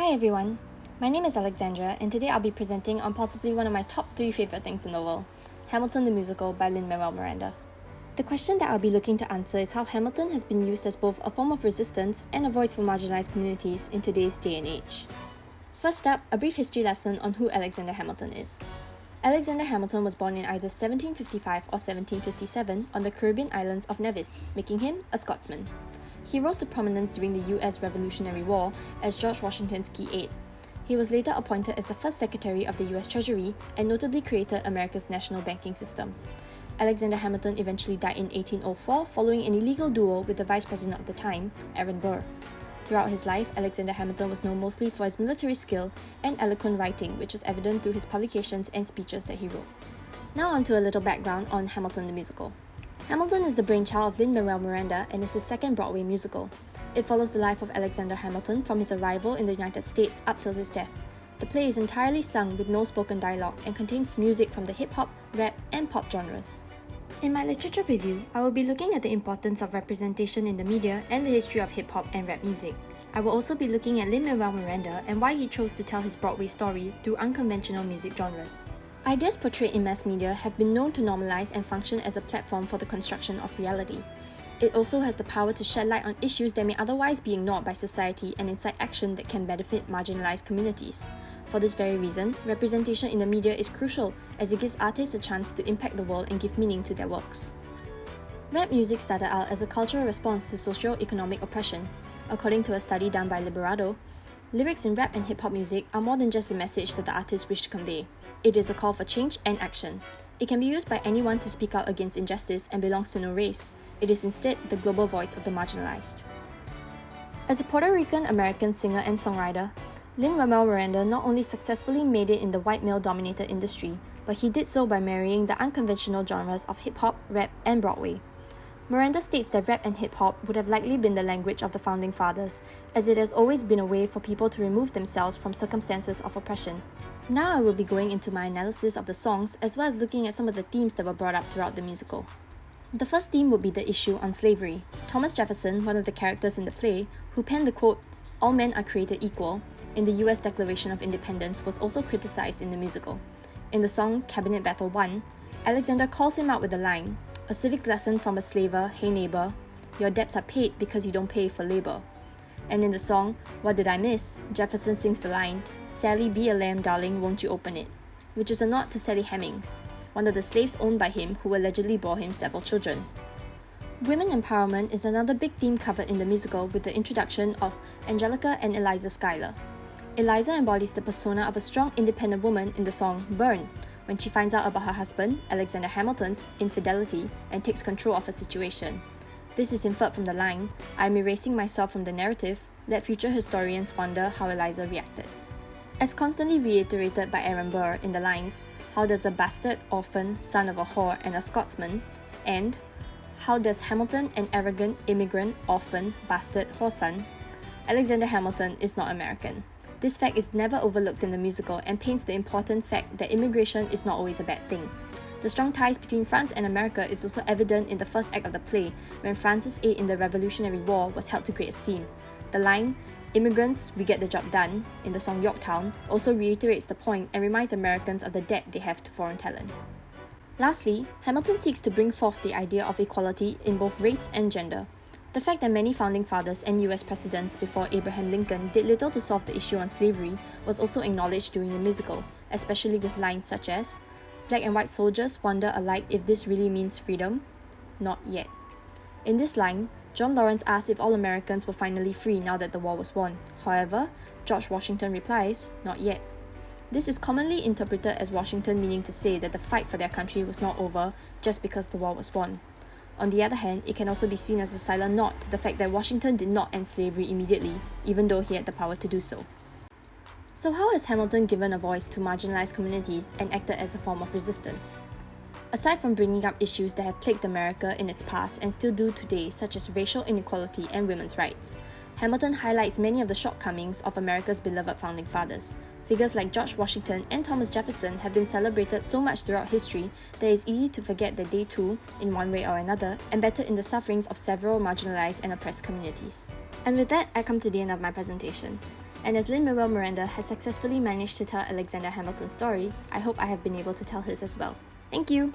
Hi everyone, my name is Alexandra and today I'll be presenting on possibly one of my top 3 favourite things in the world, Hamilton the Musical by Lin-Manuel Miranda. The question that I'll be looking to answer is how Hamilton has been used as both a form of resistance and a voice for marginalised communities in today's day and age. First up, a brief history lesson on who Alexander Hamilton is. Alexander Hamilton was born in either 1755 or 1757 on the Caribbean islands of Nevis, making him a Scotsman. He rose to prominence during the US Revolutionary War as George Washington's key aide. He was later appointed as the first Secretary of the US Treasury and notably created America's national banking system. Alexander Hamilton eventually died in 1804 following an illegal duel with the Vice President of the time, Aaron Burr. Throughout his life, Alexander Hamilton was known mostly for his military skill and eloquent writing, which was evident through his publications and speeches that he wrote. Now on to a little background on Hamilton the Musical. Hamilton is the brainchild of Lin-Manuel Miranda and is his second Broadway musical. It follows the life of Alexander Hamilton from his arrival in the United States up till his death. The play is entirely sung with no spoken dialogue and contains music from the hip-hop, rap, and pop genres. In my literature review, I will be looking at the importance of representation in the media and the history of hip-hop and rap music. I will also be looking at Lin-Manuel Miranda and why he chose to tell his Broadway story through unconventional music genres. Ideas portrayed in mass media have been known to normalize and function as a platform for the construction of reality. It also has the power to shed light on issues that may otherwise be ignored by society and incite action that can benefit marginalized communities. For this very reason, representation in the media is crucial as it gives artists a chance to impact the world and give meaning to their works. Rap music started out as a cultural response to socio-economic oppression. According to a study done by Liberado, lyrics in rap and hip-hop music are more than just a message that the artist wished to convey. It is a call for change and action. It can be used by anyone to speak out against injustice and belongs to no race. It is instead the global voice of the marginalized. As a Puerto Rican-American singer and songwriter, Lin-Manuel Miranda not only successfully made it in the white male-dominated industry, but he did so by marrying the unconventional genres of hip-hop, rap, and Broadway. Miranda states that rap and hip-hop would have likely been the language of the Founding Fathers, as it has always been a way for people to remove themselves from circumstances of oppression. Now I will be going into my analysis of the songs as well as looking at some of the themes that were brought up throughout the musical. The first theme would be the issue on slavery. Thomas Jefferson, one of the characters in the play, who penned the quote, "All men are created equal," in the US Declaration of Independence was also criticized in the musical. In the song Cabinet Battle 1, Alexander calls him out with the line, "A civics lesson from a slaver, hey neighbor, your debts are paid because you don't pay for labor." And in the song, What Did I Miss?, Jefferson sings the line, "Sally, be a lamb, darling, won't you open it?" which is a nod to Sally Hemings, one of the slaves owned by him who allegedly bore him several children. Women empowerment is another big theme covered in the musical with the introduction of Angelica and Eliza Schuyler. Eliza embodies the persona of a strong, independent woman in the song Burn, when she finds out about her husband, Alexander Hamilton's, infidelity and takes control of her situation. This is inferred from the line, "I am erasing myself from the narrative, let future historians wonder how Eliza reacted." As constantly reiterated by Aaron Burr in the lines, "How does a bastard, orphan, son of a whore and a Scotsman," and "How does Hamilton, an arrogant immigrant, orphan, bastard, whore son?" Alexander Hamilton is not American. This fact is never overlooked in the musical and paints the important fact that immigration is not always a bad thing. The strong ties between France and America is also evident in the first act of the play, when France's aid in the Revolutionary War was held to great esteem. The line, "Immigrants, we get the job done," in the song Yorktown, also reiterates the point and reminds Americans of the debt they have to foreign talent. Lastly, Hamilton seeks to bring forth the idea of equality in both race and gender. The fact that many founding fathers and US presidents before Abraham Lincoln did little to solve the issue on slavery was also acknowledged during the musical, especially with lines such as, "Black and white soldiers wonder alike if this really means freedom? Not yet." In this line, John Lawrence asks if all Americans were finally free now that the war was won. However, George Washington replies, "Not yet." This is commonly interpreted as Washington meaning to say that the fight for their country was not over just because the war was won. On the other hand, it can also be seen as a silent nod to the fact that Washington did not end slavery immediately, even though he had the power to do so. So how has Hamilton given a voice to marginalized communities and acted as a form of resistance? Aside from bringing up issues that have plagued America in its past and still do today, such as racial inequality and women's rights, Hamilton highlights many of the shortcomings of America's beloved founding fathers. Figures like George Washington and Thomas Jefferson have been celebrated so much throughout history that it is easy to forget that they too, in one way or another, embedded in the sufferings of several marginalized and oppressed communities. And with that, I come to the end of my presentation. And as Lin-Manuel Miranda has successfully managed to tell Alexander Hamilton's story, I hope I have been able to tell his as well. Thank you!